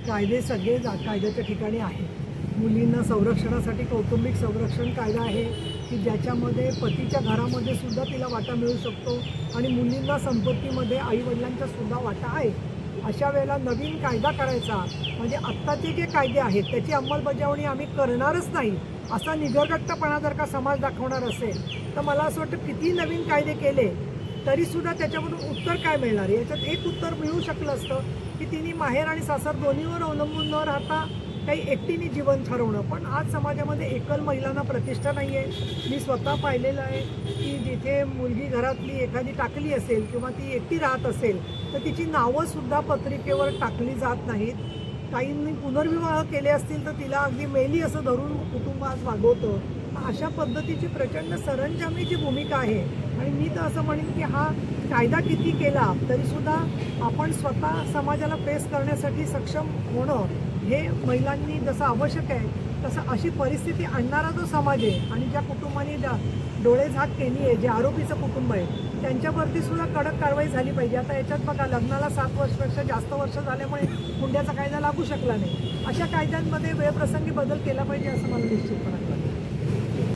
कायदे सगळे कायद्याच्या ठिकाणी आहेत. मुलींना संरक्षणासाठी कौटुंबिक संरक्षण कायदा आहे की ज्याच्यामध्ये पतीच्या घरामध्ये सुद्धा तिला वाटा मिळू शकतो आणि मुलींना संपत्तीमध्ये आईवडिलांचा सुद्धा वाटा आहे. अशा वेळेला नवीन कायदा करायचा म्हणजे आत्ताचे जे कायदे आहेत त्याची अंमलबजावणी आम्ही करणारच नाही असा निगरगट्टपणा जर का समाज दाखवणार असेल तर मला असं वाटतं किती नवीन कायदे केले तरीसुद्धा त्याच्यामधून उत्तर काय मिळणार. याच्यात एक उत्तर मिळू शकलं असतं की तिने माहेर आणि सासर दोन्हीवर अवलंबून न राहता काही एकटीने जीवन ठरवणं. पण आज समाजामध्ये एकल महिलांना प्रतिष्ठा नाही आहे. मी स्वतः पाहिलेलं आहे की जिथे मुलगी घरातली एखादी टाकली असेल किंवा ती एकटी राहत असेल तर तिची नावंसुद्धा पत्रिकेवर टाकली जात नाहीत. काहींनी पुनर्विवाह केले असतील तर तिला अगदी मेली असं धरून कुटुंब आज वागवतं. अशा पद्धतीची प्रचंड सरंजामीची भूमिका आहे आणि मी तर असं म्हणेन की हा कायदा किती केला तरीसुद्धा आपण स्वतः समाजाला फेस करण्यासाठी सक्षम होणं हे महिलांनी जसं आवश्यक आहे तसं अशी परिस्थिती आणणारा जो समाज आहे आणि ज्या कुटुंबाने डोळेझाक केली आहे, जे आरोपीचं कुटुंब आहे त्यांच्यावरती सुद्धा कडक कारवाई झाली पाहिजे. आता याच्यात बघा लग्नाला 7 वर्षापेक्षा जास्त वर्ष झाल्यामुळे हुंड्याचा कायदा लागू शकला नाही. अशा कायद्यांमध्ये वेळप्रसंगी बदल केला पाहिजे असं मला निश्चितपणे वाटतं.